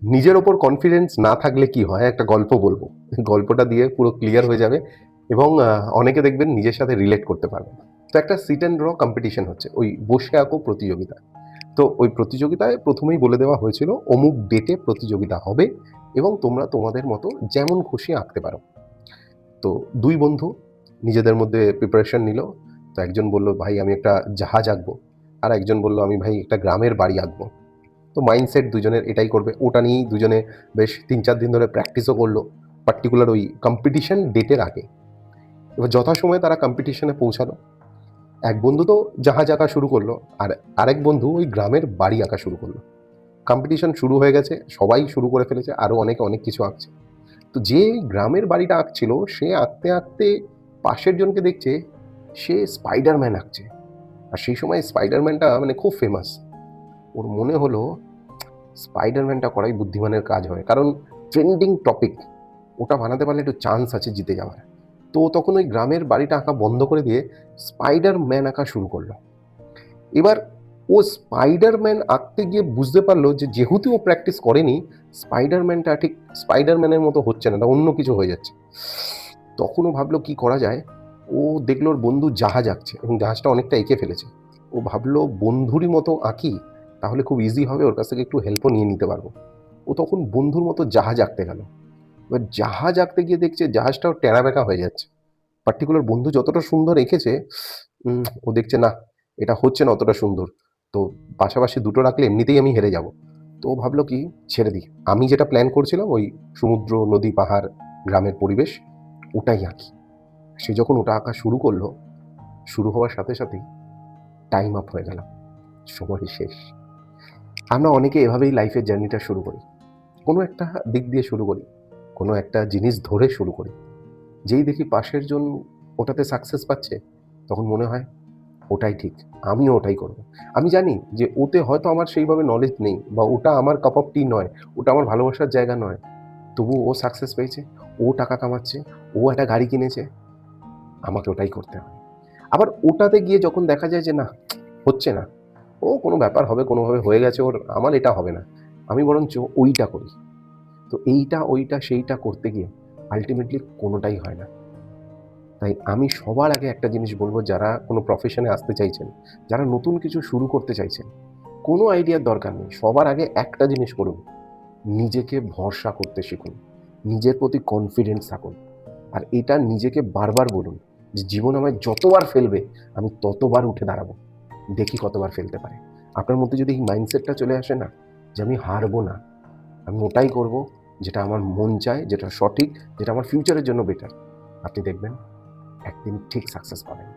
নিজের ওপর কনফিডেন্স না থাকলে কি হয়, একটা গল্প বলবো, গল্পটা দিয়ে পুরো ক্লিয়ার হয়ে যাবে এবং অনেকে দেখবেন নিজের সাথে রিলেট করতে পারবে। তো একটা সিট অ্যান্ড ড্র কম্পিটিশন হচ্ছে, ওই বসে আঁকো প্রতিযোগিতা। তো ওই প্রতিযোগিতায় প্রথমেই বলে দেওয়া হয়েছিল অমুক ডেটে প্রতিযোগিতা হবে এবং তোমরা তোমাদের মতো যেমন খুশি আঁকতে পারো। তো দুই বন্ধু নিজেদের মধ্যে প্রিপারেশন নিল। তো একজন বলল ভাই আমি একটা জাহাজ আঁকবো, আর একজন বলল আমি ভাই একটা গ্রামের বাড়ি আঁকবো। তো মাইন্ডসেট দুজনের এটাই করবে, ওটা নিয়েই দুজনে বেশ ৩-৪ দিন ধরে প্র্যাকটিসও করলো পার্টিকুলার ওই কম্পিটিশন ডেটের আগে। এবার যথাসময়ে তারা কম্পিটিশনে পৌঁছালো। এক বন্ধু তো জাহাজ আঁকা শুরু করলো, আর আরেক বন্ধু ওই গ্রামের বাড়ি আঁকা শুরু করলো। কম্পিটিশন শুরু হয়ে গেছে, সবাই শুরু করে ফেলেছে, আরও অনেকে অনেক কিছু আঁকছে। তো যে গ্রামের বাড়িটা আঁকছিল সে আঁকতে আঁকতে পাশের জনকে দেখছে সে স্পাইডারম্যান আঁকছে, আর সেই সময় স্পাইডারম্যানটা মানে খুব ফেমাস। ওর মনে হলো স্পাইডারম্যানটা করাই বুদ্ধিমানের কাজ হয়, কারণ ট্রেন্ডিং টপিক, ওটা বানাতে পারলে একটু চান্স আছে জিতে যাওয়ার। তো তখন ওই গ্রামের বাড়িটা আঁকা বন্ধ করে দিয়ে স্পাইডারম্যান আঁকা শুরু করলো। এবার ও স্পাইডারম্যান আঁকতে গিয়ে বুঝতে পারলো যে যেহেতু ও প্র্যাকটিস করেনি, স্পাইডারম্যানটা ঠিক স্পাইডারম্যানের মতো হচ্ছে না, অন্য কিছু হয়ে যাচ্ছে। তখন ও ভাবলো কি করা যায়। ও দেখলো ওর বন্ধু জাহাজ আঁকছে এবং জাহাজটা অনেকটা এঁকে ফেলেছে। ও ভাবলো বন্ধুরই মতো আঁকি, তাহলে খুব ইজি হবে, ওর কাছ থেকে একটু হেল্পও নিয়ে নিতে পারবো। ও তখন বন্ধুর মতো জাহাজ আঁকতে গেল। এবার জাহাজ আঁকতে গিয়ে দেখছে জাহাজটাও টেরা বেঁকা হয়ে যাচ্ছে। পার্টিকুলার বন্ধু যতটা সুন্দর এঁকেছে, ও দেখছে না, এটা হচ্ছে না অতটা সুন্দর। তো পাশাপাশি দুটো রাখলে এমনিতেই আমি হেরে যাব। তো ও ভাবলো কি, ছেড়ে দিই, আমি যেটা প্ল্যান করছিলাম ওই সমুদ্র, নদী, পাহাড়, গ্রামের পরিবেশ, ওটাই আঁকি। সে যখন ওটা আঁকা শুরু করলো, শুরু হওয়ার সাথে সাথেই টাইম আপ হয়ে গেল, সময় শেষ। আমরা অনেকে এভাবেই লাইফের জার্নিটা শুরু করি, কোনো একটা দিক দিয়ে শুরু করি, কোনো একটা জিনিস ধরে শুরু করি। যেই দেখি পাশের জন ওটাতে সাকসেস পাচ্ছে, তখন মনে হয় ওটাই ঠিক, আমিও ওটাই করব। আমি জানি যে ওতে হয়তো আমার সেইভাবে নলেজ নেই, বা ওটা আমার কাপ অফ টি নয়, ওটা আমার ভালোবাসার জায়গা নয়। তবুও ও সাকসেস পেয়েছে, ও টাকা কামাচ্ছে, ও একটা গাড়ি কিনেছে, আমাকে ওটাই করতে হবে। আবার ওটাতে গিয়ে যখন দেখা যায় যে না, হচ্ছে না, ও কোনো ব্যাপার হবে, কোনোভাবে হয়ে গেছে ওর, আমার এটা হবে না, আমি বরঞ্চ ওইটা করি। তো এইটা, ওইটা, সেইটা করতে গিয়ে আল্টিমেটলি কোনোটাই হয় না। তাই আমি সবার আগে একটা জিনিস বলব, যারা কোনো প্রফেশনে আসতে চাইছেন, যারা নতুন কিছু শুরু করতে চাইছেন, কোনো আইডিয়ার দরকার নেই। সবার আগে একটা জিনিস করুন, নিজেকে ভরসা করতে শিখুন, নিজের প্রতি কনফিডেন্স থাকুন। আর এটা নিজেকে বারবার বলুন যে জীবন আমায় যতবার ফেলবে আমি ততবার উঠে দাঁড়াবো, দেখি কতবার ফেলতে পারে। আপনার মধ্যে যদি এই মাইন্ডসেটটা চলে আসে না, যে আমি হারবো না, আমি ওটাই করব যেটা আমার মন চায়, যেটা সঠিক, যেটা আমার ফিউচারের জন্য বেটার, আপনি দেখবেন একদিন ঠিক সাকসেস পাবেন।